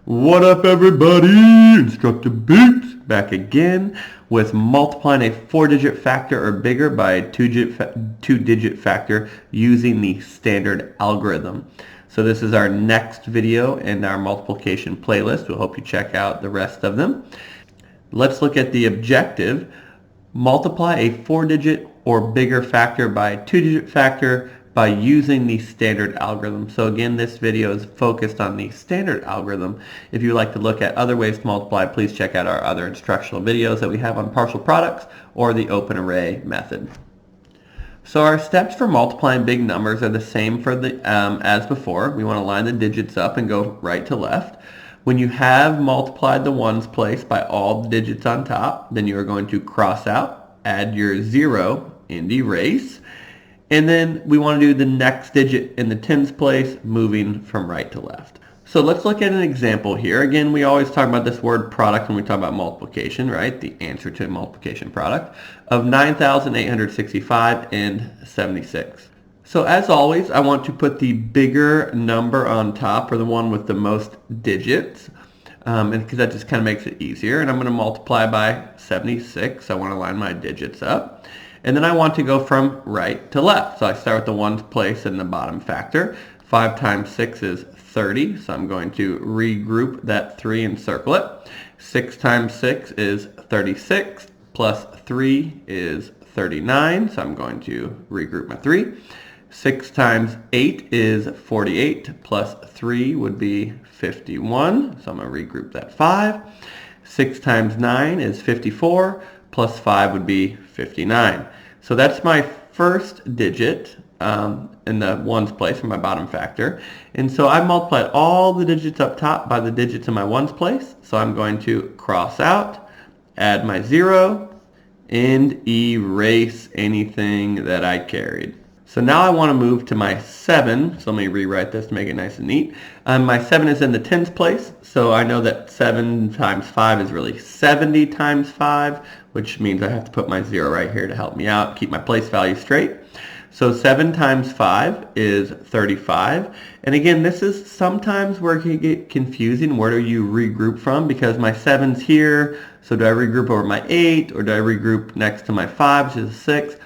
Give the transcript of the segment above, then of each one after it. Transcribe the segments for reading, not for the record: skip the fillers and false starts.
What up, everybody? InstructaBeats back again with multiplying a 4-digit factor or bigger by a 2-digit factor using the standard algorithm. So this is our next video in our multiplication playlist. We'll hope you check out the rest of them. Let's look at the objective. Multiply a 4-digit or bigger factor by a 2-digit factor by using the standard algorithm. So again, this video is focused on the standard algorithm. If you'd like to look at other ways to multiply, please check out our other instructional videos that we have on partial products or the open array method. So our steps for multiplying big numbers are the same for as before. We want to line the digits up and go right to left. When you have multiplied the ones place by all the digits on top, then you are going to cross out, add your 0, and erase. And then we want to do the next digit in the tens place, moving from right to left. So let's look at an example here. Again, we always talk about this word product when we talk about multiplication, right? The answer to a multiplication product of 9,865 and 76. So as always, I want to put the bigger number on top, or the one with the most digits, and because that just kind of makes it easier. And I'm going to multiply by 76. I want to line my digits up. And then I want to go from right to left. So I start with the ones place in the bottom factor. 5 times 6 is 30, so I'm going to regroup that 3 and circle it. 6 times 6 is 36, plus 3 is 39, so I'm going to regroup my 3. 6 times 8 is 48, plus 3 would be 51, so I'm going to regroup that 5. 6 times 9 is 54, plus 5 would be 59. So that's my first digit in the ones place in my bottom factor. And so I multiplied all the digits up top by the digits in my ones place. So I'm going to cross out, add my 0, and erase anything that I carried. So now I want to move to my 7, so let me rewrite this to make it nice and neat. My 7 is in the tens place, so I know that 7 times 5 is really 70 times 5, which means I have to put my 0 right here to help me out, keep my place value straight. So 7 times 5 is 35. And again, this is sometimes where it can get confusing. Where do you regroup from? Because my 7's here, so do I regroup over my 8, or do I regroup next to my 5, which is a 6?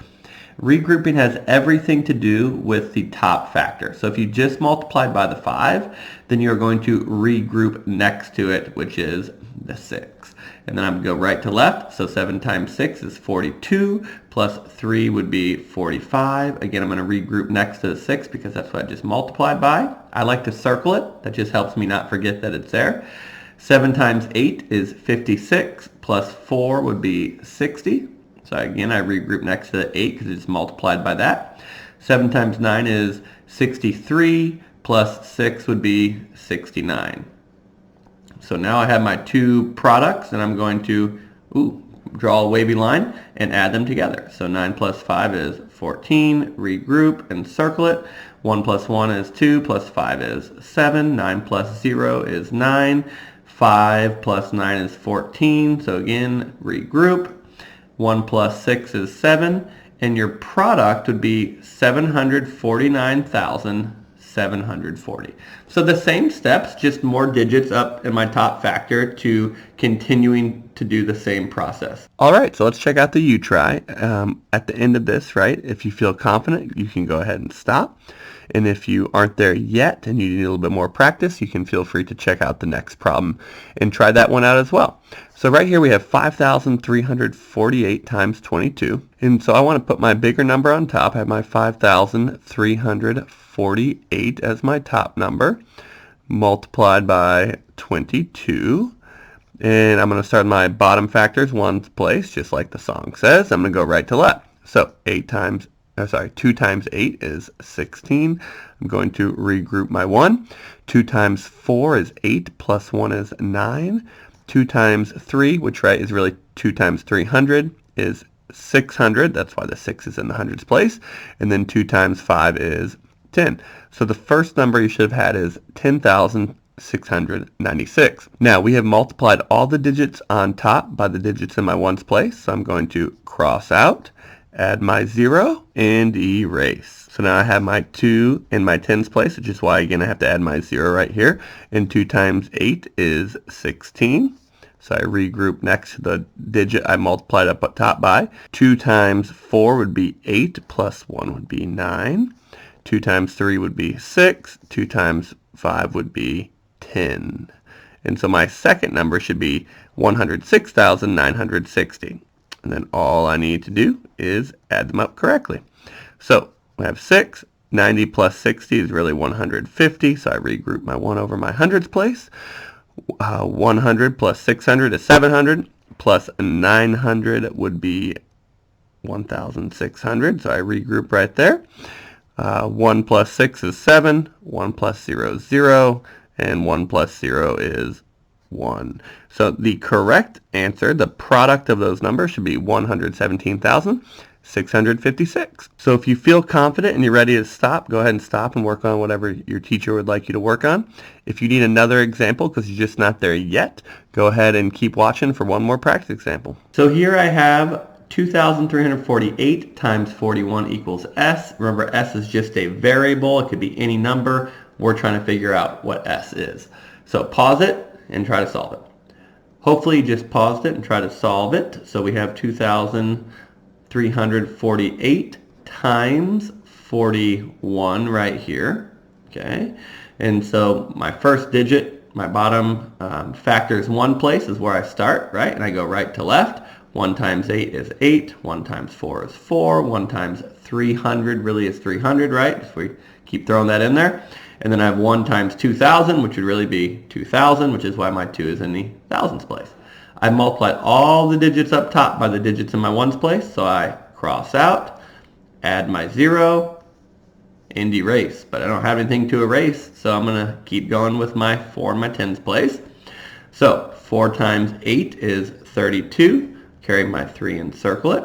Regrouping has everything to do with the top factor. So if you just multiplied by the 5, then you're going to regroup next to it, which is the 6. And then I'm going to go right to left. So 7 times 6 is 42, plus 3 would be 45. Again, I'm going to regroup next to the 6 because that's what I just multiplied by. I like to circle it. That just helps me not forget that it's there. 7 times 8 is 56, plus 4 would be 60. So again, I regroup next to the 8 because it's multiplied by that. 7 times 9 is 63, plus 6 would be 69. So now I have my two products, and I'm going to draw a wavy line and add them together. So 9 plus 5 is 14, regroup and circle it. 1 plus 1 is 2, plus 5 is 7. 9 plus 0 is 9. 5 plus 9 is 14. So again, regroup. 1 plus 6 is 7, and your product would be 749,740. So the same steps, just more digits up in my top factor to continuing to do the same process. All right, so let's check out the you try. At the end of this, right, if you feel confident, you can go ahead and stop. And if you aren't there yet and you need a little bit more practice, you can feel free to check out the next problem and try that one out as well. So right here we have 5,348 times 22. And so I want to put my bigger number on top. I have my 5,348 as my top number, multiplied by 22. And I'm going to start my bottom factors ones place, just like the song says. I'm going to go right to left. So 2 times 8 is 16. I'm going to regroup my 1. 2 times 4 is 8, plus 1 is 9. 2 times 3, which right is really 2 times 300, is 600. That's why the 6 is in the hundreds place. And then 2 times 5 is 10. So the first number you should have had is 10,696. Now we have multiplied all the digits on top by the digits in my ones place. So I'm going to cross out, add my 0, and erase. So now I have my 2 in my tens place, which is why, again, I have to add my 0 right here. And 2 times 8 is 16. So I regroup next to the digit I multiplied up top by. 2 times 4 would be 8, plus 1 would be 9. 2 times 3 would be 6. 2 times 5 would be 10. And so my second number should be 106,960. And then all I need to do is add them up correctly. So we have 6. 90 plus 60 is really 150, so I regroup my 1 over my hundreds place. 100 plus 600 is 700, plus 900 would be 1,600, so I regroup right there. 1 plus 6 is 7, 1 plus 0 is 0, and 1 plus 0 is 1. So the correct answer, the product of those numbers, should be 117,656. So if you feel confident and you're ready to stop, go ahead and stop and work on whatever your teacher would like you to work on. If you need another example because you're just not there yet, go ahead and keep watching for one more practice example. So here I have 2,348 times 41 equals S. Remember, S is just a variable. It could be any number. We're trying to figure out what S is. So pause it and try to solve it. Hopefully you just paused it and try to solve it. So we have 2,348 times 41 right here. Okay, and so my first digit, my bottom factor is one place, is where I start, right? And I go right to left. 1 times 8 is 8. 1 times 4 is 4. 1 times 300 really is 300, right? If we keep throwing that in there. And then I have 1 times 2,000, which would really be 2,000, which is why my 2 is in the thousands place. I multiplied all the digits up top by the digits in my ones place, so I cross out, add my 0, and erase. But I don't have anything to erase, so I'm going to keep going with my 4 in my tens place. So 4 times 8 is 32. Carry my 3 and circle it.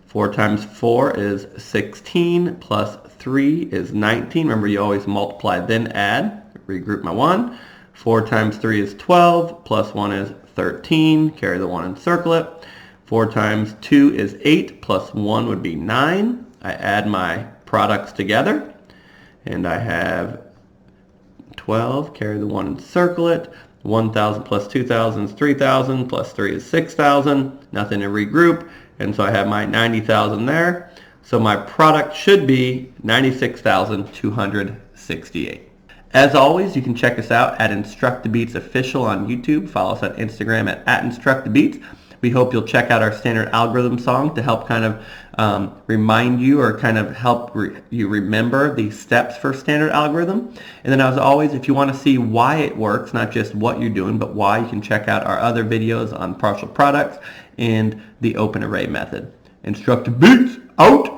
4 times 4 is 16, plus 3 is 19. Remember, you always multiply, then add. Regroup my 1. 4 times 3 is 12, plus 1 is 13. Carry the 1 and circle it. 4 times 2 is 8, plus 1 would be 9. I add my products together, and I have 12. Carry the 1 and circle it. 1,000 plus 2,000 is 3,000, plus 3 is 6,000. Nothing to regroup, and so I have my 90,000 there. So my product should be 96,268. As always, you can check us out at InstructaBeats Official on YouTube. Follow us on Instagram at InstructaBeats. We hope you'll check out our standard algorithm song to help kind of remind you, or kind of help you remember the steps for standard algorithm. And then as always, if you want to see why it works, not just what you're doing, but why, you can check out our other videos on partial products and the open array method. InstructaBeats out!